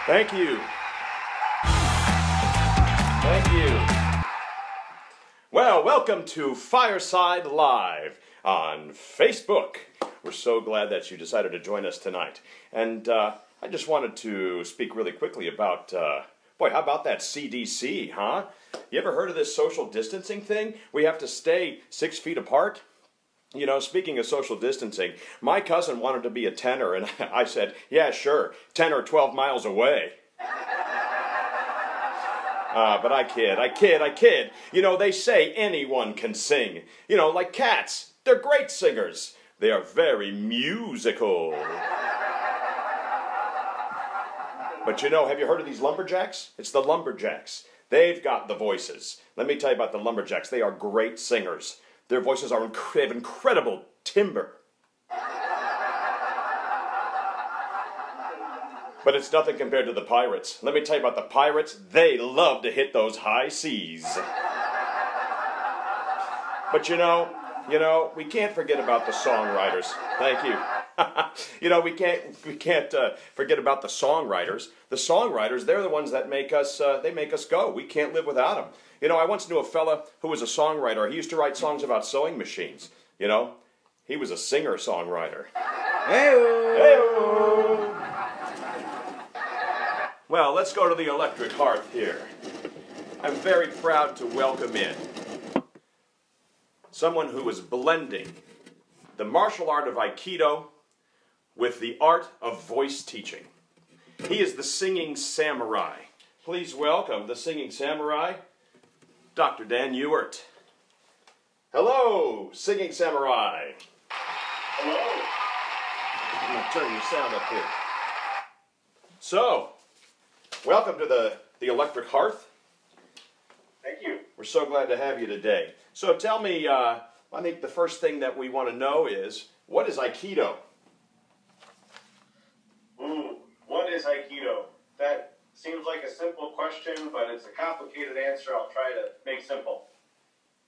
Thank you. Thank you. Well, welcome to Fireside Live on Facebook. We're so glad that you decided to join us tonight. And I just wanted to speak really quickly about, boy, how about that CDC, huh? You ever heard of this social distancing thing? We have to stay 6 feet apart. You know, speaking of social distancing, my cousin wanted to be a tenor, and I said, yeah, sure, 10 or 12 miles away. But I kid. You know, they say anyone can sing. You know, like cats. They're great singers. They are very musical. But you know, have you heard of these lumberjacks? It's the lumberjacks. They've got the voices. Let me tell you about the lumberjacks. They are great singers. Their voices are incredible timbre. But it's nothing compared to the pirates. Let me tell you about the pirates. They love to hit those high seas. But you know, we can't forget about the songwriters. Thank you. You know, we can't forget about the songwriters. The songwriters, they're the ones that make us go. We can't live without them. You know, I once knew a fella who was a songwriter. He used to write songs about sewing machines. You know, he was a singer-songwriter. Hey-o! Hey-o! Well, let's go to the Electric Hearth here. I'm very proud to welcome in someone who is blending the martial art of Aikido with the art of voice teaching. He is the singing samurai. Please welcome the singing samurai, Dr. Dan Ewart. Hello, singing samurai. Hello. I'm going to turn your sound up here. So, welcome to the Electric Hearth. Thank you. We're so glad to have you today. So tell me, I think the first thing that we want to know is, what is Aikido? What is Aikido? That seems like a simple question, but it's a complicated answer. I'll try to make simple.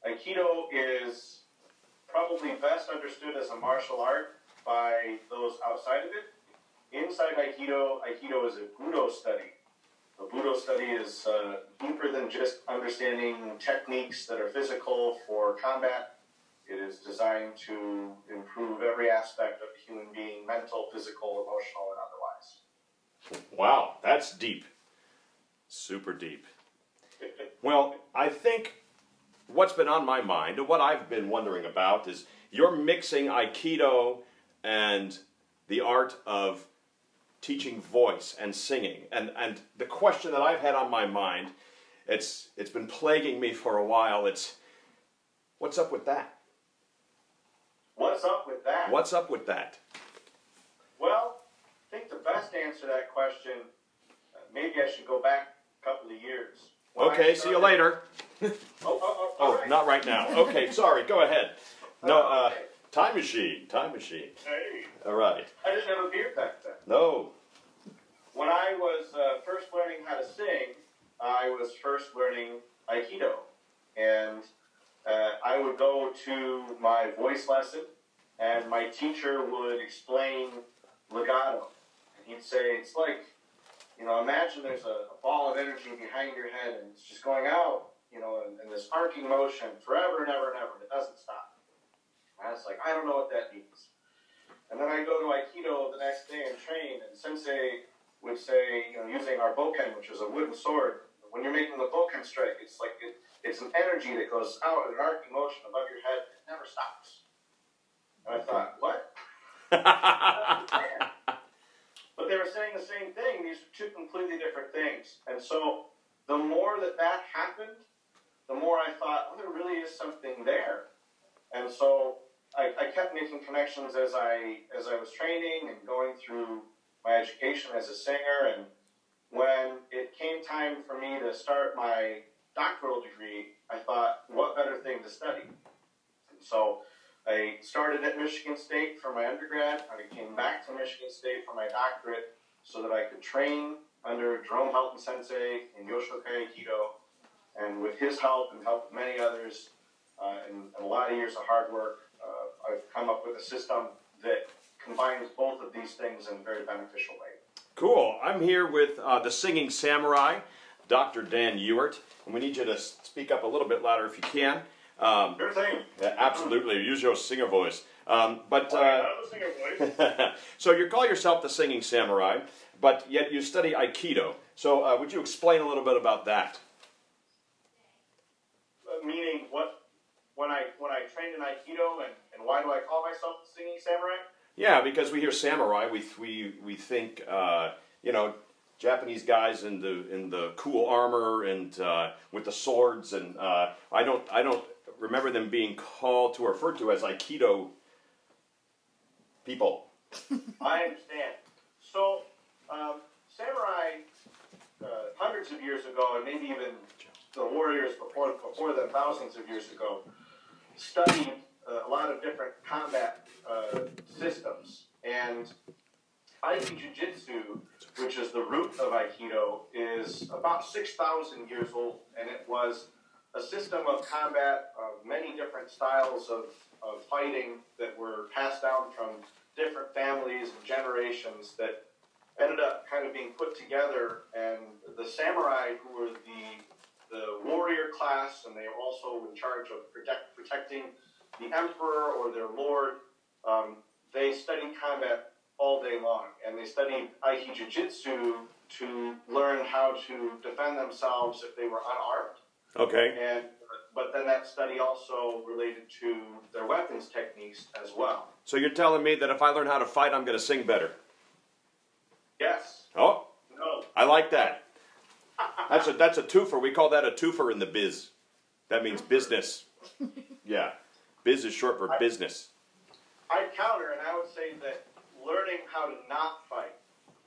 Aikido is probably best understood as a martial art by those outside of it. Inside Aikido, Aikido is a Budo study. The Budo study is deeper than just understanding techniques that are physical for combat. It is designed to improve every aspect of the human being, mental, physical, emotional, and otherwise. Wow, that's deep. Super deep. Well, I think what's been on my mind, and what I've been wondering about, is you're mixing Aikido and the art of teaching voice and singing. And the question that I've had on my mind, it's been plaguing me for a while, it's, what's up with that? What's up with that? What's up with that? Well, I think the best answer to that question, maybe I should go back a couple of years. Okay, see you later. Oh, right. Not right now. Okay, sorry, go ahead. No, okay. Time machine. Hey. All right. I didn't have a beard back then. No. When I was first learning how to sing, I was first learning Aikido. And I would go to my voice lesson, and my teacher would explain legato. And he'd say, it's like, you know, imagine there's a ball of energy behind your head, and it's just going out, you know, in this arcing motion forever and ever and ever, and it doesn't stop. And I was like, I don't know what that means. And then I'd go to Aikido the next day and train, and Sensei would say, you know, using our bokken, which is a wooden sword, when you're making the bokken strike, it's like it's an energy that goes out in an arcing motion above your head. It never stops. And I thought, what? But they were saying the same thing. These are two completely different things. And so the more that happened, the more I thought, oh, there really is something there. And so I kept making connections as I was training and going through my education as a singer. And when it came time for me to start my doctoral degree, I thought, what better thing to study? And so I started at Michigan State for my undergrad, and I came back to Michigan State for my doctorate so that I could train under Jerome Helton Sensei in Yoshokai Aikido. And with his help and help of many others, and a lot of years of hard work, I've come up with a system that combines both of these things in a very beneficial way. Cool. I'm here with the singing samurai, Dr. Dan Ewart, and we need you to speak up a little bit louder if you can. Sure thing. Absolutely. Use your singer voice. I have a singer voice. So you call yourself the singing samurai, but yet you study Aikido. So would you explain a little bit about that? Meaning what? When I trained in Aikido, and why do I call myself the singing samurai? Yeah, because we hear samurai, we think you know, Japanese guys in the cool armor and with the swords, and I don't remember them being called to or referred to as Aikido people. I understand. So samurai hundreds of years ago, and maybe even the warriors before them thousands of years ago, studied a lot of different combat systems. And Aiki Jiu-Jitsu, which is the root of Aikido, is about 6,000 years old, and it was a system of combat of many different styles of fighting that were passed down from different families and generations that ended up kind of being put together. And the samurai, who were the warrior class, and they were also in charge of protecting the emperor or their lord, they studied combat all day long, and they studied Aiki Jiu-Jitsu to learn how to defend themselves if they were unarmed. Okay. But then that study also related to their weapons techniques as well. So you're telling me that if I learn how to fight, I'm going to sing better? Yes. Oh. No. I like that. That's a twofer. We call that a twofer in the biz. That means business. Yeah. Biz is short for business. I'd counter, and I would say that learning how to not fight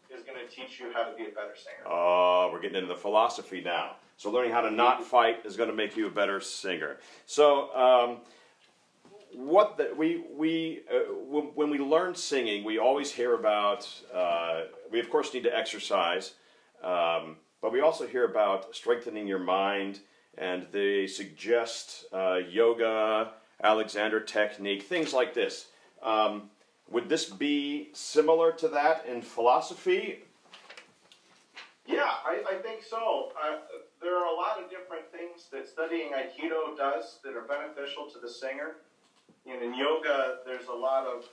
is going to teach you how to be a better singer. Oh, we're getting into the philosophy now. So learning how to not fight is going to make you a better singer. So when we learn singing, we always hear about, we of course need to exercise, but we also hear about strengthening your mind, and they suggest yoga, Alexander technique, things like this. Would this be similar to that in philosophy? Yeah, I think so. There are a lot of different things that studying Aikido does that are beneficial to the singer. In yoga, there's a lot of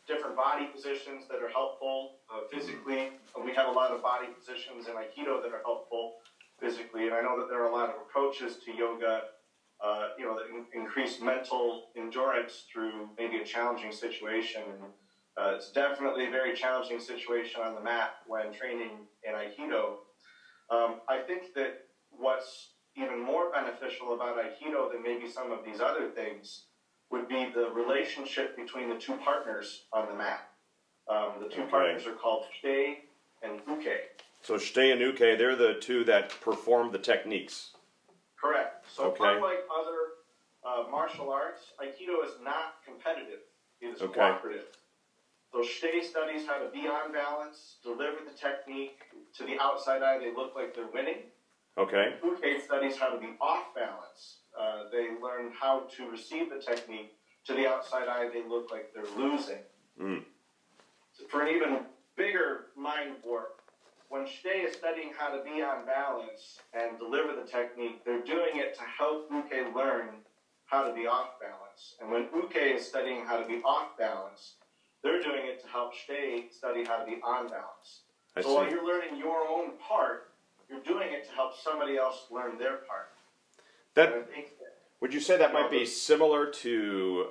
different body positions that are helpful physically. We have a lot of body positions in Aikido that are helpful physically, and I know that there are a lot of approaches to yoga that increase mental endurance through maybe a challenging situation. It's definitely a very challenging situation on the mat when training in Aikido. I think that what's even more beneficial about Aikido than maybe some of these other things would be the relationship between the two partners on the mat. The two partners are called Shite and Uke. So Shite and Uke, they're the two that perform the techniques. Correct. So unlike other martial arts, Aikido is not competitive. It is cooperative. So Shite studies how to be on balance, deliver the technique. To the outside eye, they look like they're winning. Okay. Uke studies how to be off balance. They learn how to receive the technique. To the outside eye, they look like they're losing. So for an even bigger mind warp, when Shite is studying how to be on balance and deliver the technique, they're doing it to help Uke learn how to be off balance. And when Uke is studying how to be off balance, they're doing it to help Shite study how to be on balance. So while you're learning your own part, you're doing it to help somebody else learn their part. Would you say that might be similar to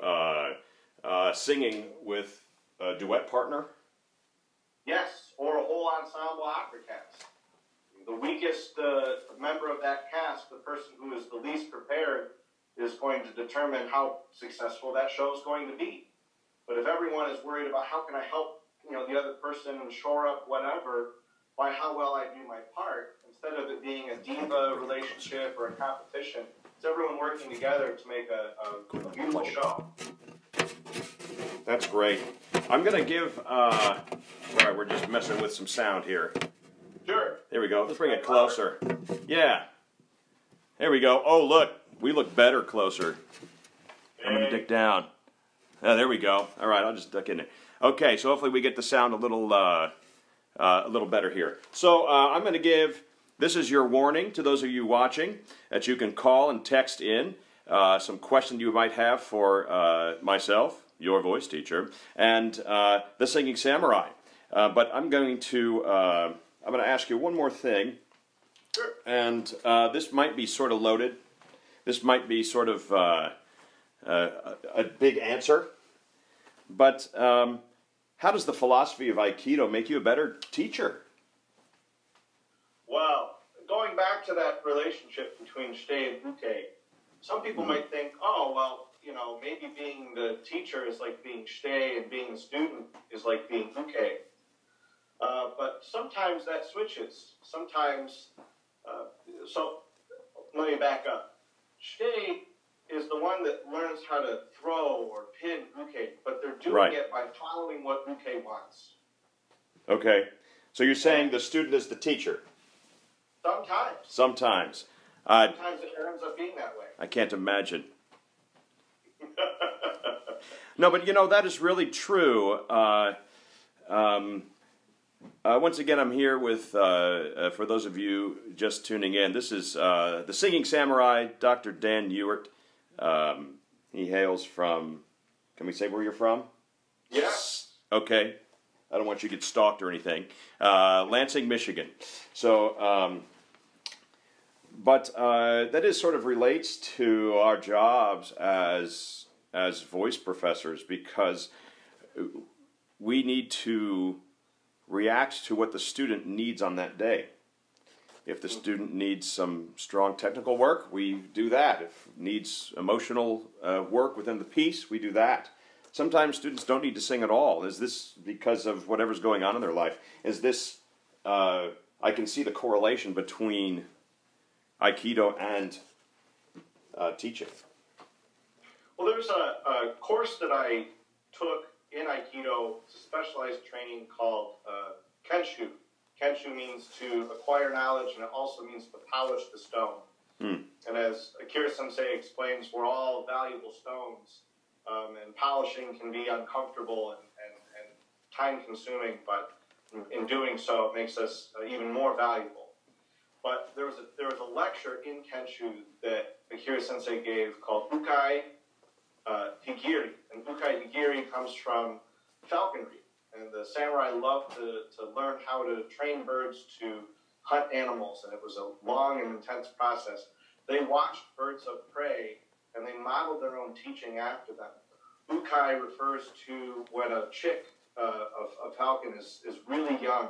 singing with a duet partner? Yes, or a whole ensemble opera cast. The weakest member of that cast, the person who is the least prepared, is going to determine how successful that show is going to be. But if everyone is worried about how can I help the other person shore up whatever by how well I do my part, instead of it being a diva relationship or a competition, it's everyone working together to make a beautiful show. That's great. I'm going to give, all right, we're just messing with some sound here. Sure. There we go. Let's bring it closer. Yeah. There we go. Oh, look. We look better closer. I'm going to dick down. There we go. All right, I'll just duck in there. Okay, so hopefully we get the sound a little a little better here. So I'm going to give, this is your warning to those of you watching, that you can call and text in some questions you might have for myself, your voice teacher, and the Singing Samurai. But I'm going to ask you one more thing, and this might be sort of loaded. This might be sort of a big answer, but how does the philosophy of Aikido make you a better teacher? Well, going back to that relationship between Shite and Uke, some people might think, oh, well, you know, maybe being the teacher is like being Shite and being the student is like being Uke. But sometimes that switches. Sometimes, so let me back up. Shite is the one that learns how to throw or pin Uke, but they're doing it by following what Uke wants. Okay. So you're saying the student is the teacher? Sometimes. Sometimes. Sometimes it ends up being that way. I can't imagine. No, but you know, that is really true. Once again, I'm here with, for those of you just tuning in, this is the Singing Samurai, Dr. Dan Ewart. He hails from, can we say where you're from? Yes. Okay. I don't want you to get stalked or anything. Lansing, Michigan. So, but that is sort of relates to our jobs as voice professors, because we need to react to what the student needs on that day. If the student needs some strong technical work, we do that. If needs emotional work within the piece, we do that. Sometimes students don't need to sing at all. Is this because of whatever's going on in their life? Is this, I can see the correlation between Aikido and teaching. Well, there's a course that I took in Aikido. It's a specialized training called Kenshu. Kenshu means to acquire knowledge, and it also means to polish the stone. And as Akira Sensei explains, we're all valuable stones, and polishing can be uncomfortable and time-consuming, but in doing so, it makes us even more valuable. But there was a lecture in Kenshu that Akira Sensei gave called Ukai Higiri, and Ukai Higiri comes from falconry. And the samurai loved to learn how to train birds to hunt animals, and it was a long and intense process. They watched birds of prey, and they modeled their own teaching after them. Ukai refers to when a chick of a falcon is really young.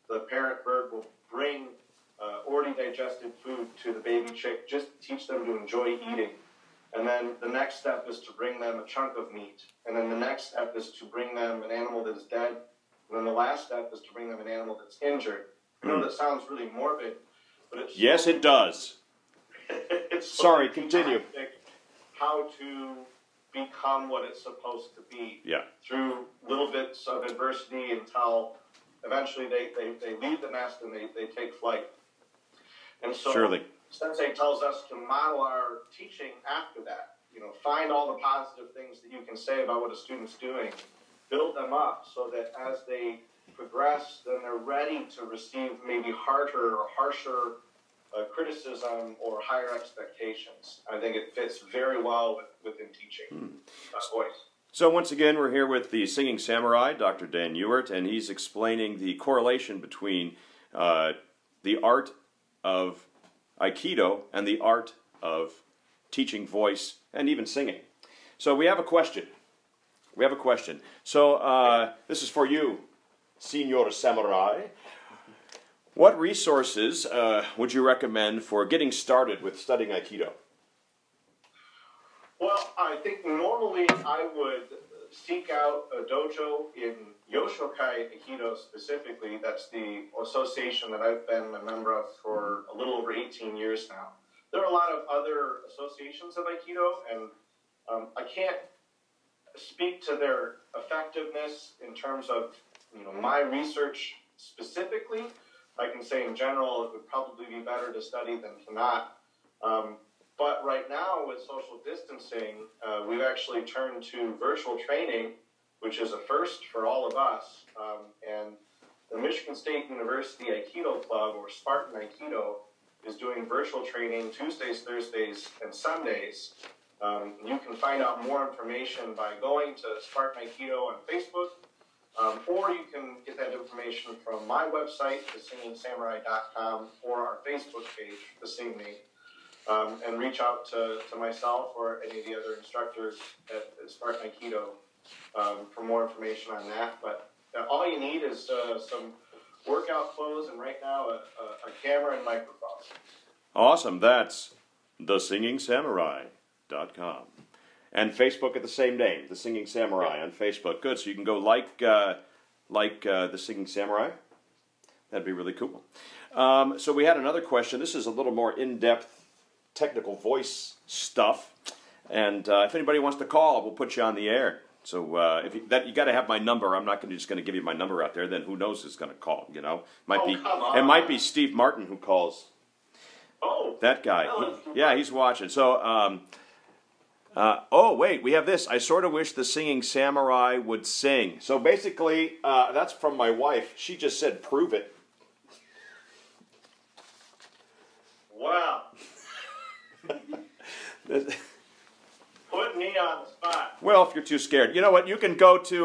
The parent bird will bring already digested food to the baby chick just to teach them to enjoy eating. And then the next step is to bring them a chunk of meat. And then the next step is to bring them an animal that is dead. And then the last step is to bring them an animal that's injured. I know that sounds really morbid, but it's... Yes, it does. It's Sorry, continue. How to become what it's supposed to be. Yeah. Through little bits of adversity until eventually they leave the nest and they take flight. And so... Surely. Sensei tells us to model our teaching after that. You know, find all the positive things that you can say about what a student's doing. Build them up so that as they progress, then they're ready to receive maybe harder or harsher criticism or higher expectations. I think it fits very well within teaching voice. So once again, we're here with the Singing Samurai, Dr. Dan Ewart, and he's explaining the correlation between the art of Aikido and the art of teaching voice and even singing. So we have a question. So this is for you, Signor Samurai. What resources would you recommend for getting started with studying Aikido? Well, I think normally I would seek out a dojo in Yoshokai Aikido specifically. That's the association that I've been a member of for a little over 18 years now. There are a lot of other associations of Aikido, and I can't speak to their effectiveness in terms of my research specifically. I can say in general it would probably be better to study than to not. But right now with social distancing, we've actually turned to virtual training, which is a first for all of us. And the Michigan State University Aikido Club, or Spartan Aikido, is doing virtual training Tuesdays, Thursdays, and Sundays. You can find out more information by going to Spartan Aikido on Facebook, or you can get that information from my website, thesingingsamurai.com, or our Facebook page, the same name, and reach out to myself or any of the other instructors at Spartan Aikido for more information on that. But all you need is some workout clothes, and right now a camera and microphone. Awesome. That's thesingingsamurai.com. And Facebook at the same name, The Singing Samurai on Facebook. Good. So you can go like The Singing Samurai. That'd be really cool. So we had another question. This is a little more in-depth technical voice stuff. And if anybody wants to call, we'll put you on the air. So if you got to have my number. I'm not just going to give you my number out there. Then who knows who's going to call? You know, it might be Steve Martin who calls. Oh, that guy. He's watching. So, oh wait, we have this. I sort of wish the Singing Samurai would sing. So basically, that's from my wife. She just said, "Prove it." Wow. Put me on the spot. Well, if you're too scared, you know what? You can go to.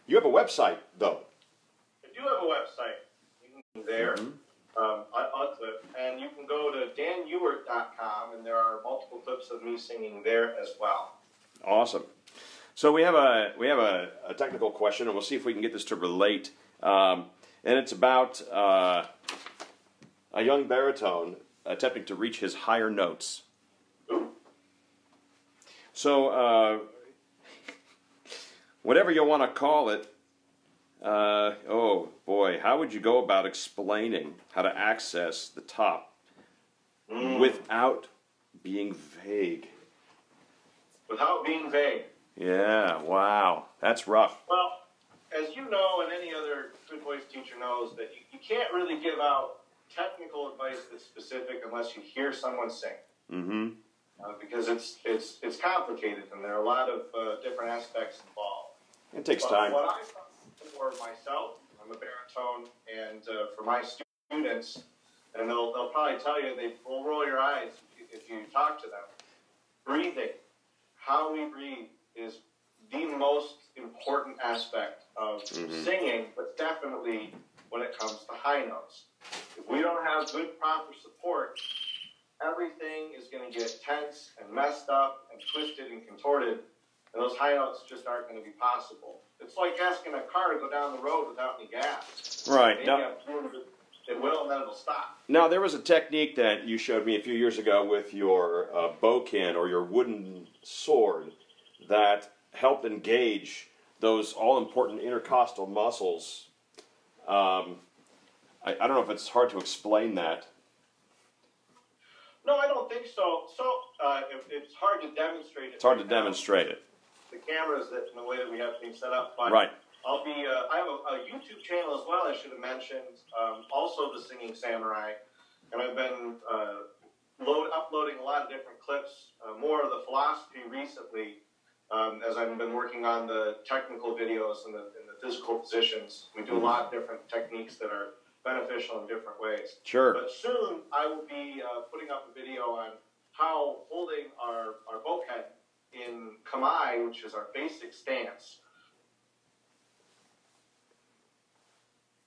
You have a website, though. I do have a website. You can go there. Mm-hmm. And you can go to danewart.com, and there are multiple clips of me singing there as well. Awesome. So we have a technical question, and we'll see if we can get this to relate. And it's about a young baritone attempting to reach his higher notes. Ooh. So whatever you want to call it. Oh boy, how would you go about explaining how to access the top without being vague? Without being vague. Yeah, wow, that's rough. Well, as you know, and any other good voice teacher knows, that you can't really give out technical advice that's specific unless you hear someone sing. Mm-hmm. Because it's complicated, and there are a lot of different aspects involved. It takes time. What I found for myself, I'm a baritone, and for my students, and they'll probably tell you, they will roll your eyes if you talk to them. Breathing, how we breathe, is the most important aspect of singing, but definitely when it comes to high notes. If we don't have good, proper support, everything is going to get tense and messed up and twisted and contorted, and those high notes just aren't going to be possible. It's like asking a car to go down the road without any gas. Right. Maybe it will, and then it'll stop. Now, there was a technique that you showed me a few years ago with your bokin or your wooden sword that helped engage those all-important intercostal muscles. I don't know if it's hard to explain that. No, I don't think so. It's hard to demonstrate it. It's hard to demonstrate it. The cameras that in the way that we have things set up. But right. I have a YouTube channel as well, I should have mentioned, also The Singing Samurai. And I've been uploading a lot of different clips, more of the philosophy recently, as I've been working on the technical videos and the physical positions. We do a lot of different techniques that are beneficial in different ways. Sure. But soon I will be putting up a video on how holding our bokehead in Kamai, which is our basic stance.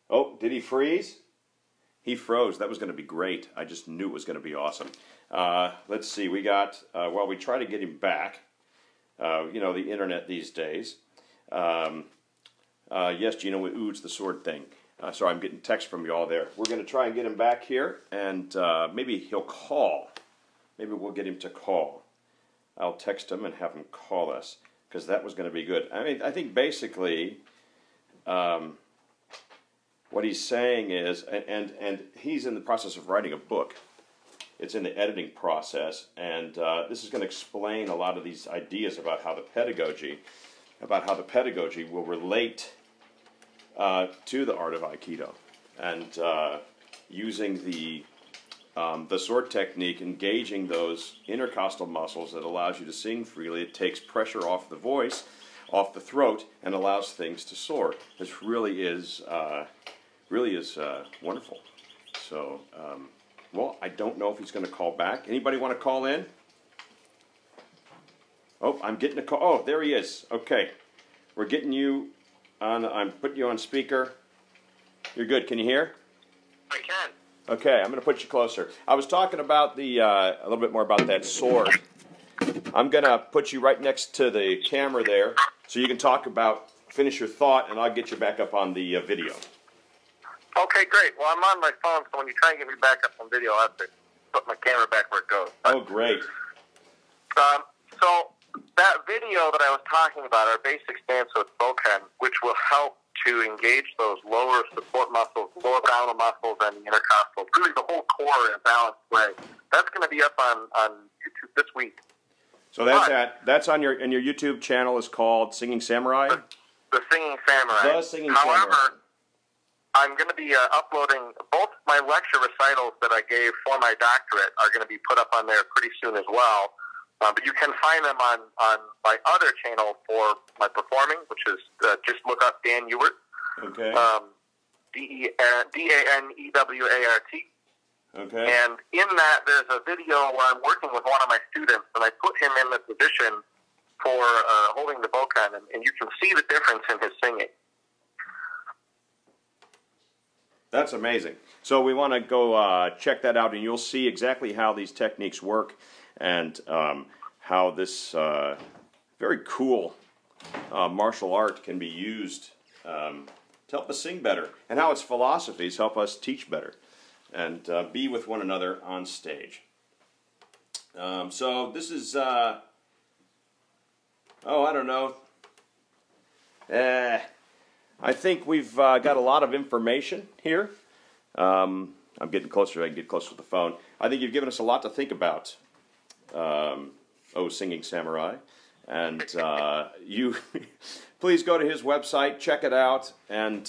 Oh, did he freeze? He froze. That was going to be great. I just knew it was going to be awesome. Let's see. We got, while we try to get him back, you know, the internet these days. Yes, Gino, it's the sword thing. Sorry, I'm getting text from you all there. We're going to try and get him back here, and maybe he'll call. Maybe we'll get him to call. I'll text him and have him call us, because that was going to be good. I mean, I think basically what he's saying is, and he's in the process of writing a book. It's in the editing process, and this is going to explain a lot of these ideas about how the pedagogy will relate to the art of Aikido, and using the sword technique, engaging those intercostal muscles that allows you to sing freely. It takes pressure off the voice, off the throat, and allows things to soar. This really is really is wonderful. So, well, I don't know if he's going to call back. Anybody want to call in? Oh, I'm getting a call. Oh, there he is. Okay. We're getting you on, I'm putting you on speaker. You're good. Can you hear? I can. Okay, I'm going to put you closer. I was talking about the, a little bit more about that sword. I'm going to put you right next to the camera there so you can talk about, finish your thought, and I'll get you back up on the video. Okay, great. Well, I'm on my phone, so when you try and get me back up on video, I have to put my camera back where it goes. Oh, great. So that video that I was talking about, our basic stance with Vocal, which will help to engage those lower support muscles, lower abdominal muscles, and the intercostal, really the whole core in a balanced way. That's going to be up on YouTube this week. So that's on your, and your YouTube channel is called Singing Samurai? The Singing Samurai. The Singing Samurai. However, I'm going to be uploading both my lecture recitals that I gave for my doctorate are going to be put up on there pretty soon as well. But you can find them on my other channel for my performing, which is just look up Dan Ewart. Okay. D-A-N-E-W-A-R-T. Okay. And in that, there's a video where I'm working with one of my students, and I put him in the position for holding the vocal, and you can see the difference in his singing. That's amazing. So we want to go check that out, and you'll see exactly how these techniques work and how this very cool martial art can be used to help us sing better, and how its philosophies help us teach better and be with one another on stage. So this is, oh, I don't know. I think we've got a lot of information here. I'm getting closer. I can get closer to the phone. I think you've given us a lot to think about. Singing Samurai. And you please go to his website, check it out, and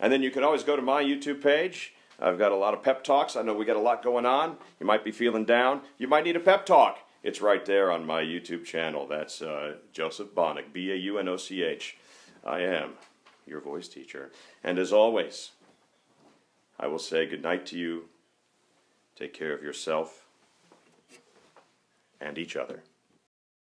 then you can always go to my YouTube page. I've got a lot of pep talks. I know we got a lot going on. You might be feeling down. You might need a pep talk. It's right there on my YouTube channel. That's Joseph Baunoch, B-A-U-N-O-C-H. I am your voice teacher. And as always, I will say good night to you. Take care of yourself and each other.